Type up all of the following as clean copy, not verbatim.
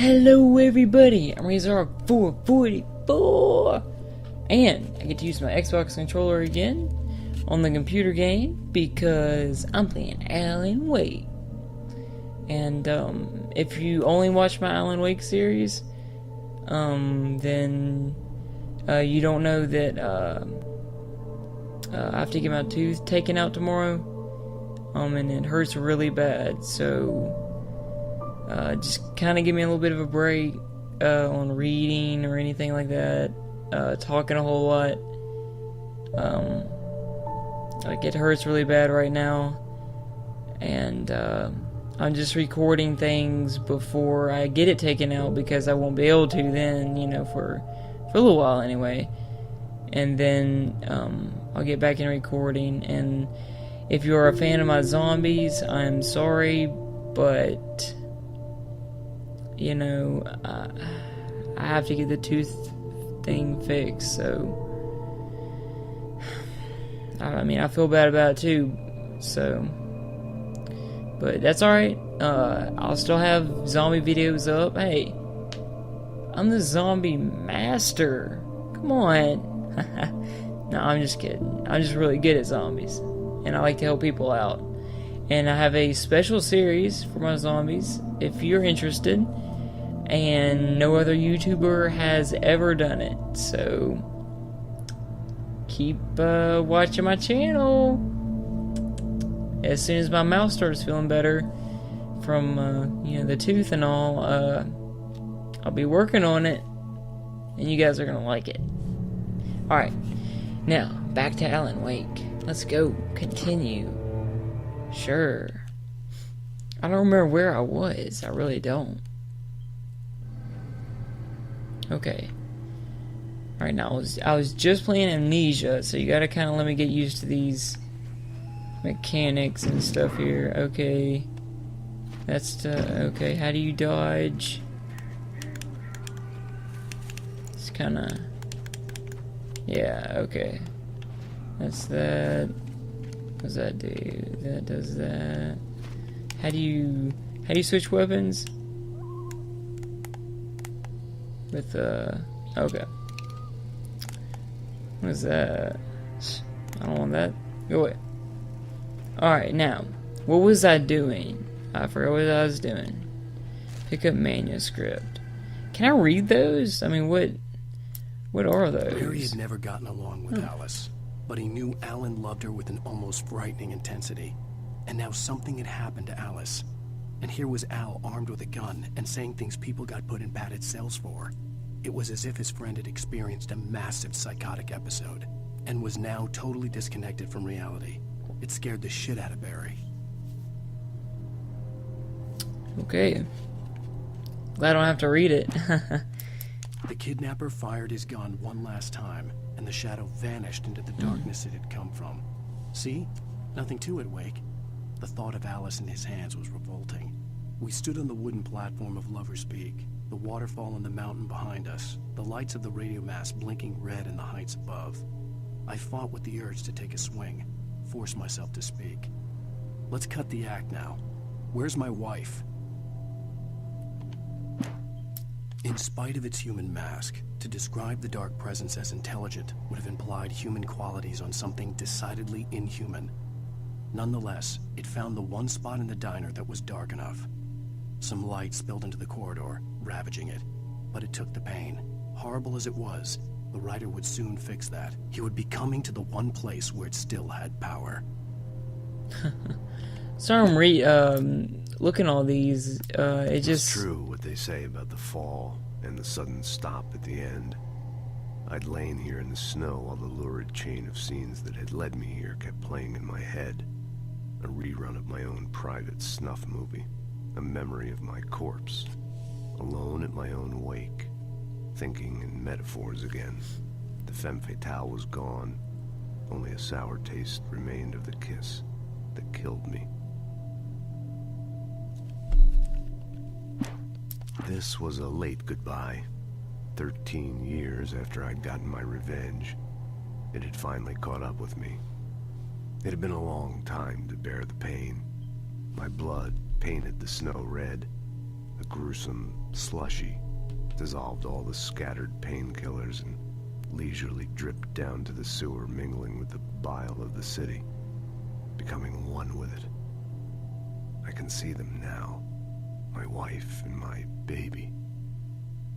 Hello everybody, I'm Razor444, and I get to use my Xbox controller again on the computer game because I'm playing Alan Wake. And if you only watch my Alan Wake series, then you don't know that I have to get my tooth taken out tomorrow, and it hurts really bad, so just kind of give me a little bit of a break on reading or anything like that, talking a whole lot. Like, it hurts really bad right now, and I'm just recording things before I get it taken out because I won't be able to then, you know, for a little while anyway. And then I'll get back in recording. And if you're a fan of my zombies, I'm sorry, but you know, I have to get the tooth thing fixed, so I mean, I feel bad about it too, so, but that's alright. I'll still have zombie videos up. Hey, I'm the zombie master. Come on. No, I'm just kidding. I'm just really good at zombies, and I like to help people out. And I have a special series for my zombies, if you're interested, and no other YouTuber has ever done it, so keep watching my channel. As soon as my mouth starts feeling better from you know, the tooth and all, I'll be working on it, and you guys are gonna like it. Alright, now back to Alan Wake. Let's go continue. Sure. I don't remember where I was. I really don't. Okay. Alright, now I was just playing Amnesia, so you gotta kinda let me get used to these mechanics and stuff here. Okay. That's okay, how do you dodge? It's kinda, yeah, okay. That's that. What does that do? That does that. How do you switch weapons? With okay. What is that? I don't want that. Go away. Alright, now, what was I doing? I forgot what I was doing. Pick up manuscript. Can I read those? I mean, what are those? Barry had never gotten along with Alice, but he knew Alan loved her with an almost frightening intensity. And now something had happened to Alice. And here was Al armed with a gun and saying things people got put in padded cells for. It was as if his friend had experienced a massive psychotic episode and was now totally disconnected from reality. It scared the shit out of Barry. Okay. Glad I don't have to read it. The kidnapper fired his gun one last time, and the shadow vanished into the darkness it had come from. See? Nothing to it, Wake. The thought of Alice in his hands was revolting. We stood on the wooden platform of Lover's Peak, the waterfall in the mountain behind us, the lights of the radio mast blinking red in the heights above. I fought with the urge to take a swing, force myself to speak. Let's cut the act now. Where's my wife? In spite of its human mask, to describe the dark presence as intelligent would have implied human qualities on something decidedly inhuman. Nonetheless, it found the one spot in the diner that was dark enough. Some light spilled into the corridor, ravaging it, but it took the pain. Horrible as it was, the writer would soon fix that. He would be coming to the one place where it still had power. So I'm looking at all these, it just... It's true what they say about the fall and the sudden stop at the end. I'd lain here in the snow while the lurid chain of scenes that had led me here kept playing in my head. A rerun of my own private snuff movie. A memory of my corpse. Alone at my own wake. Thinking in metaphors again. The femme fatale was gone. Only a sour taste remained of the kiss that killed me. This was a late goodbye. 13 years after I'd gotten my revenge, it had finally caught up with me. It had been a long time to bear the pain. My blood painted the snow red. The gruesome slushy dissolved all the scattered painkillers and leisurely dripped down to the sewer, mingling with the bile of the city, becoming one with it. I can see them now. My wife and my baby.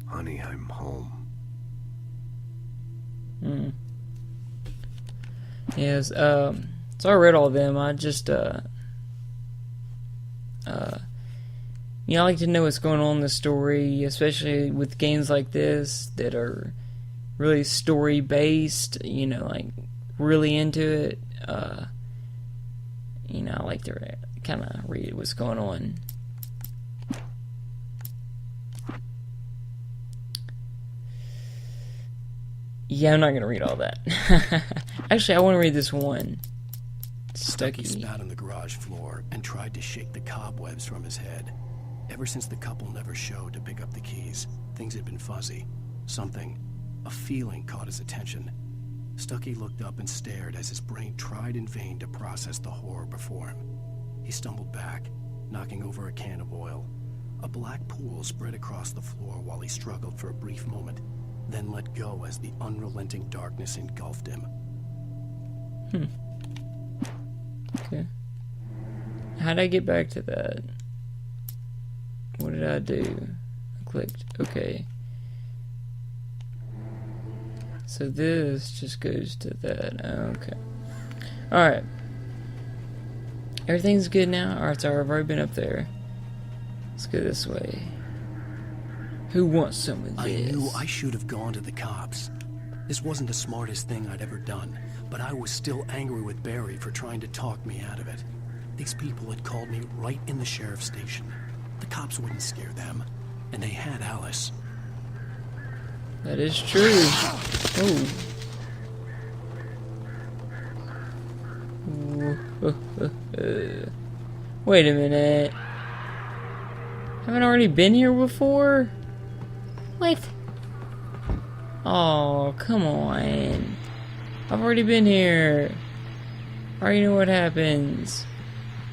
Honey, I'm home. Yes, so I read all of them. I just, I like to know what's going on in the story, especially with games like this that are really story-based, like, really into it. I like to kind of read what's going on. Yeah, I'm not going to read all that. Actually, I want to read this one. Stucky spat on the garage floor and tried to shake the cobwebs from his head. Ever since the couple never showed to pick up the keys, things had been fuzzy. Something, a feeling, caught his attention. Stucky looked up and stared as his brain tried in vain to process the horror before him. He stumbled back, knocking over a can of oil. A black pool spread across the floor while he struggled for a brief moment, then let go as the unrelenting darkness engulfed him. Okay. How'd I get back to that? What did I do? I clicked. Okay. So this just goes to that. Okay. Alright. Everything's good now? Alright, so I've already been up there. Let's go this way. Who wants some of this? I knew I should have gone to the cops. This wasn't the smartest thing I'd ever done, but I was still angry with Barry for trying to talk me out of it. These people had called me right in the sheriff's station. The cops wouldn't scare them, and they had Alice. That is true. Oh. Wait a minute. Haven't I already been here before? What? Oh, come on. I've already been here. I already know what happens.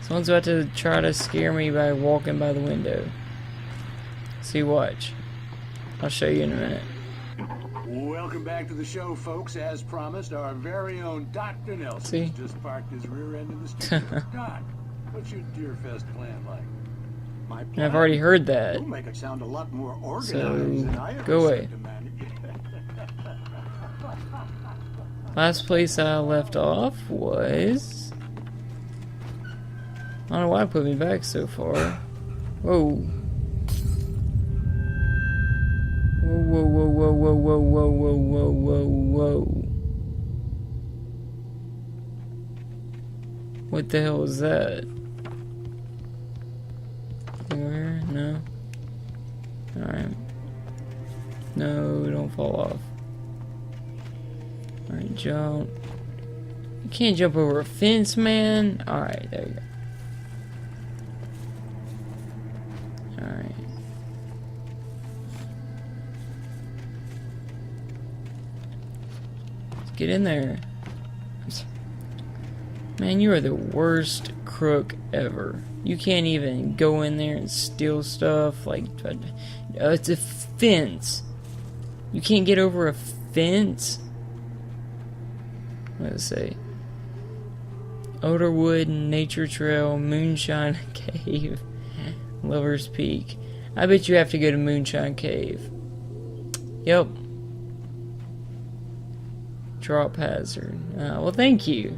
Someone's about to try to scare me by walking by the window. See, watch. I'll show you in a minute. Welcome back to the show, folks. As promised, our very own Dr. Nelson See? just parked his rear end in the studio. Doc, what's your Deerfest plan like? My plan? I've already heard that. You'll make it sound a lot more organized So, than I ever go away. said to manage. Last place I left off was... I don't know why it put me back so far. Whoa. Whoa, whoa, whoa, whoa, whoa, whoa, whoa, whoa, whoa, whoa. What the hell is that? Where? No. Alright. No, don't fall off. Alright, jump. You can't jump over a fence, man. Alright, there you go. Alright. Let's get in there. Man, you are the worst crook ever. You can't even go in there and steal stuff. Like, it's a fence. You can't get over a fence? What does it say? Oderwood Nature Trail, Moonshine Cave, Lover's Peak. I bet you have to go to Moonshine Cave. Yep. Drop hazard. Well, thank you.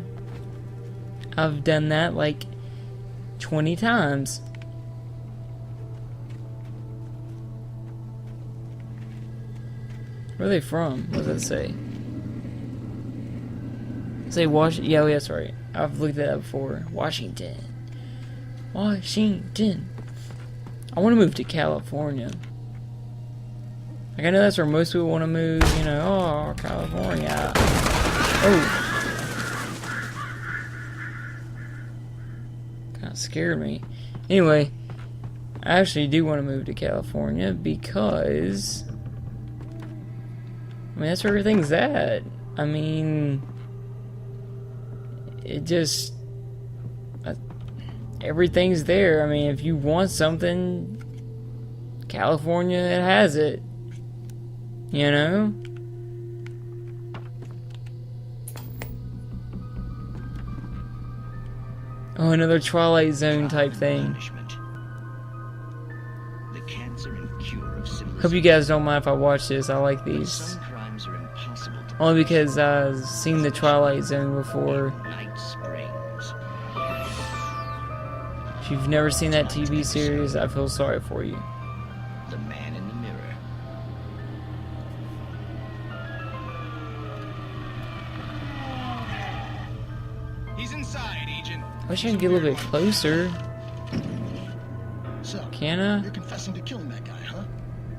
I've done that like 20 times. Where are they from? What does that say? Say Washington. Yeah, that's right. I've looked at that before. Washington. Washington. I want to move to California. Like, I know that's where most people want to move, you know. Oh, California. Oh. Kind of scared me. Anyway, I actually do want to move to California because... I mean, that's where everything's at. I mean... It just... everything's there. I mean, if you want something... California, it has it. You know? Oh, another Twilight Zone type thing. The cancer and cure of civilization. Hope you guys don't mind if I watch this. I like these. Some crimes are impossible to Only because I've seen the Twilight Zone before. Night Springs. If you've never seen that TV series, I feel sorry for you. The Man in the Mirror. He's inside, Agent. I wish I could get a little bit closer. So, Can I? you're confessing to killing that guy, huh?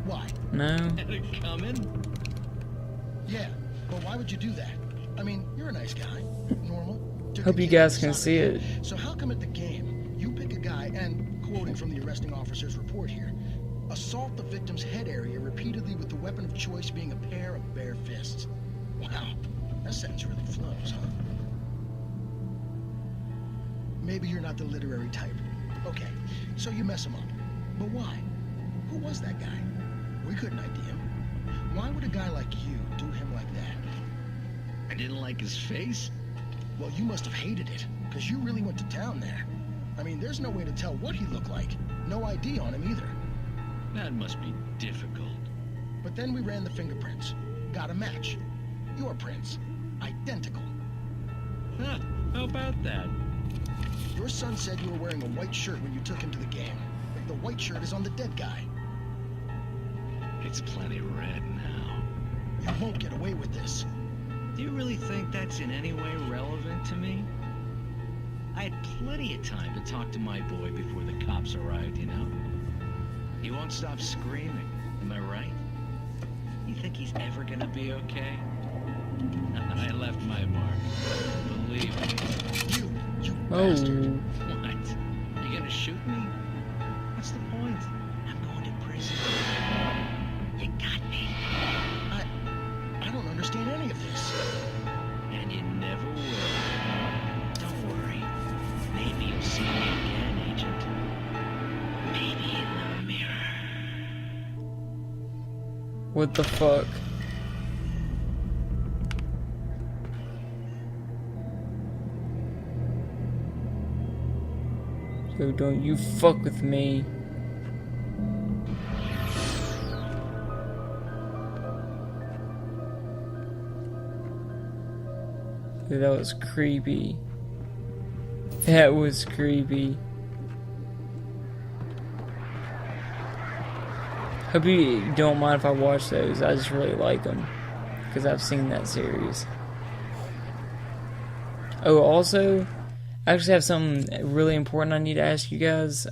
Why? No. Had it coming? Yeah, but why would you do that? I mean, you're a nice guy. Normal. Took Hope a you kid to guys the can soccer see game. it. So how come at the game, you pick a guy and, quoting from the arresting officer's report here, assault the victim's head area repeatedly with the weapon of choice being a pair of bare fists? Wow, that sentence really flows, huh? Maybe you're not the literary type. Okay, so you mess him up. But why? Who was that guy? We couldn't ID him. Why would a guy like you do him like that? I didn't like his face. Well, you must have hated it, because you really went to town there. I mean, there's no way to tell what he looked like. No ID on him either. That must be difficult. But then we ran the fingerprints. Got a match. Your prints. Identical. Huh, how about that? Your son said you were wearing a white shirt when you took him to the game. The white shirt is on the dead guy. It's plenty red now. You won't get away with this. Do you really think that's in any way relevant to me? I had plenty of time to talk to my boy before the cops arrived, you know? He won't stop screaming, am I right? You think he's ever gonna be okay? I left my mark. Believe me. You Oh. bastard. What? You gonna shoot me? What's the point? I'm going to prison. You got me. I don't understand any of this. And you never will. Don't worry. Maybe you'll see me again, Agent. Maybe in the mirror. What the fuck? So don't you fuck with me. Dude, that was creepy. That was creepy. Hope you don't mind if I watch those. I just really like them. Because I've seen that series. Oh, also, I actually have something really important I need to ask you guys.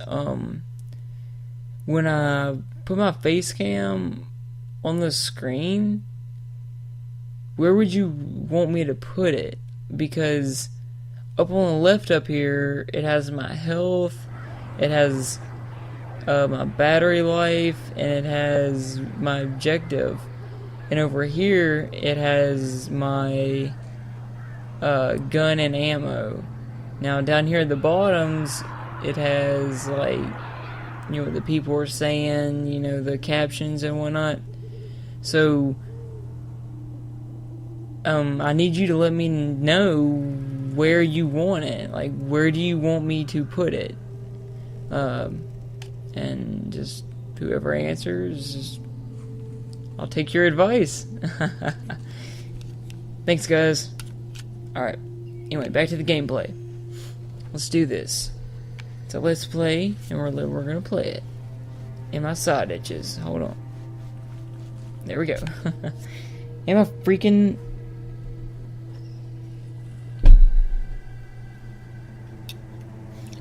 When I put my face cam on the screen, where would you want me to put it? Because up on the left up here, it has my health, it has my battery life, and it has my objective. And over here, it has my gun and ammo. Now down here at the bottoms, it has like, you know, what the people are saying, you know, the captions and whatnot. So I need you to let me know where you want it. Like, where do you want me to put it? And just whoever answers, just, I'll take your advice. Thanks, guys. Alright. Anyway, back to the gameplay. Let's do this. So let's play, and we're gonna play it. In my side itches. Hold on. There we go. Am I freaking...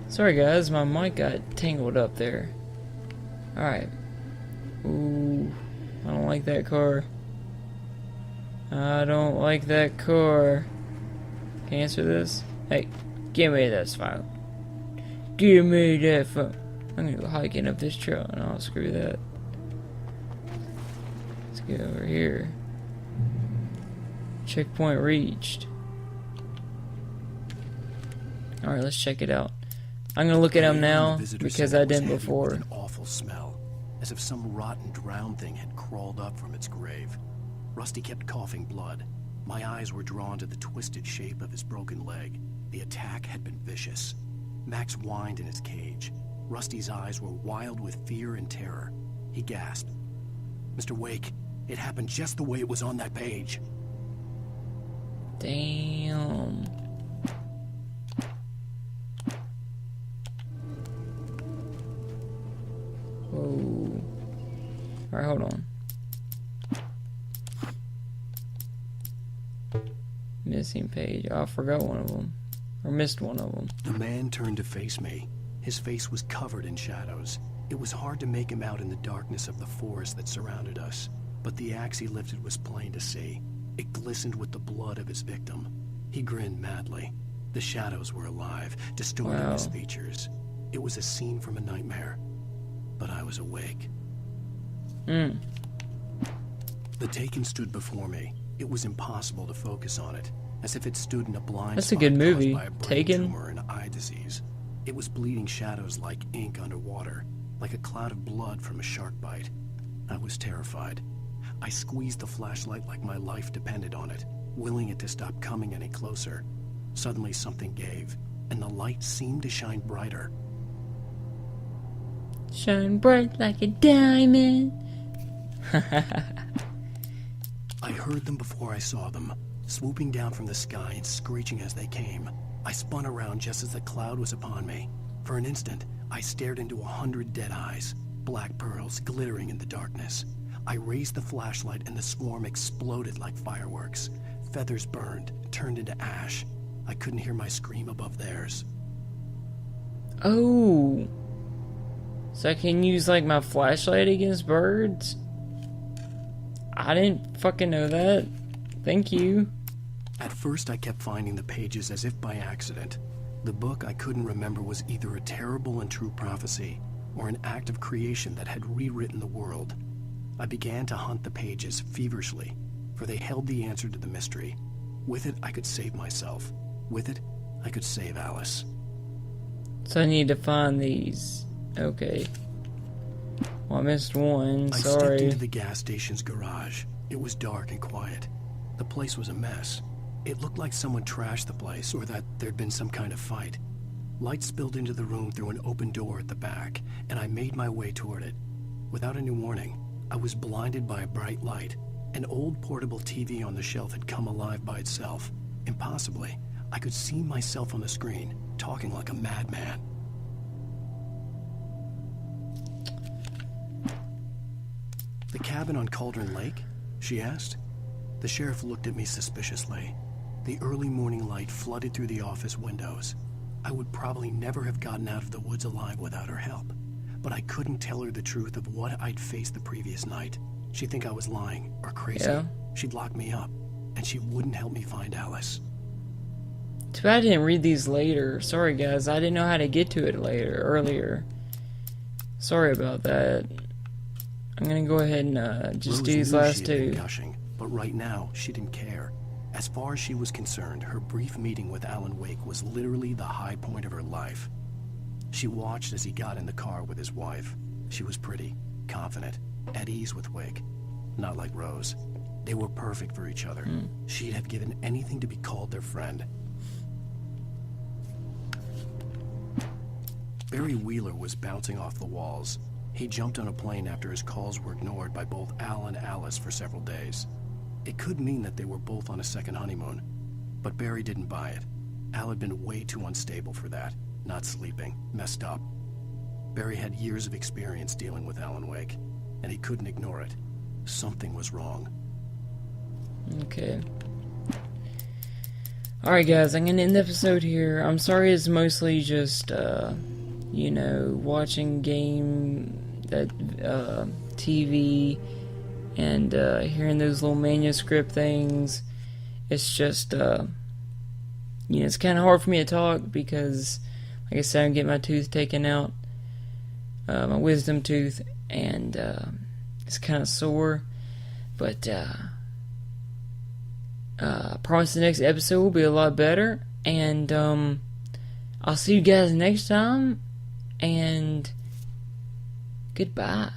Sorry guys, my mic got tangled up there. Alright. Ooh, I don't like that car. I don't like that car. Can you answer this? Hey, give me that file. Give me that phone. I'm gonna go hiking up this trail and I'll screw that. Let's get over here. Checkpoint reached. Alright, let's check it out. I'm gonna look at him now because I didn't before. An awful smell, as if some rotten drowned thing had crawled up from its grave. Rusty kept coughing blood. My eyes were drawn to the twisted shape of his broken leg. The attack had been vicious. Max whined in his cage. Rusty's eyes were wild with fear and terror. He gasped. "Mr. Wake, it happened just the way it was on that page." Damn. Whoa. Alright, hold on. Missing page. Oh, I forgot one of them. Or missed one of them. The man turned to face me. His face was covered in shadows. It was hard to make him out in the darkness of the forest that surrounded us, but the axe he lifted was plain to see. It glistened with the blood of his victim. He grinned madly. The shadows were alive, distorting his features. It was a scene from a nightmare, but I was awake. The Taken stood before me. It was impossible to focus on it, as if it stood in a blind That's a spot good caused movie. by a brain Taken. tumor and eye disease. It was bleeding shadows like ink underwater, like a cloud of blood from a shark bite. I was terrified. I squeezed the flashlight like my life depended on it, willing it to stop coming any closer. Suddenly something gave, and the light seemed to shine brighter. Shine bright like a diamond. I heard them before I saw them, swooping down from the sky and screeching as they came. I spun around just as the cloud was upon me. For an instant, I stared into 100 dead eyes, black pearls glittering in the darkness. I raised the flashlight and the swarm exploded like fireworks. Feathers burned, turned into ash. I couldn't hear my scream above theirs. Oh. So I can use like my flashlight against birds? I didn't fucking know that. Thank you. At first, I kept finding the pages as if by accident. The book I couldn't remember was either a terrible and true prophecy or an act of creation that had rewritten the world. I began to hunt the pages feverishly, for they held the answer to the mystery. With it, I could save myself. With it, I could save Alice. So I need to find these. Okay. Well, I missed one. I stepped Sorry. into the gas station's garage. It was dark and quiet. The place was a mess. It looked like someone trashed the place or that there'd been some kind of fight. Light spilled into the room through an open door at the back, and I made my way toward it. Without any warning, I was blinded by a bright light. An old portable TV on the shelf had come alive by itself. Impossibly, I could see myself on the screen, talking like a madman. "The cabin on Cauldron Lake?" she asked. The sheriff looked at me suspiciously. The early morning light flooded through the office windows. I would probably never have gotten out of the woods alive without her help, but I couldn't tell her the truth of what I'd faced the previous night. She'd think I was lying or crazy. Yeah. She'd lock me up, and she wouldn't help me find Alice. Too bad I didn't read these later. Sorry, guys. I didn't know how to get to it earlier. Sorry about that. I'm gonna go ahead and just Rose do these knew last she had been two. gushing, but right now she didn't care. As far as she was concerned, her brief meeting with Alan Wake was literally the high point of her life. She watched as he got in the car with his wife. She was pretty, confident, at ease with Wake. Not like Rose. They were perfect for each other. She'd have given anything to be called their friend. Barry Wheeler was bouncing off the walls. He jumped on a plane after his calls were ignored by both Al and Alice for several days. It could mean that they were both on a second honeymoon, but Barry didn't buy it. Al had been way too unstable for that, not sleeping, messed up. Barry had years of experience dealing with Alan Wake, and he couldn't ignore it. Something was wrong. Okay. Alright, guys, I'm gonna end the episode here. I'm sorry it's mostly just, you know, watching TV and hearing those little manuscript things. It's just, you know, it's kind of hard for me to talk because, like I said, I'm getting my tooth taken out, my wisdom tooth, and it's kind of sore. But I promise the next episode will be a lot better, and I'll see you guys next time, and goodbye.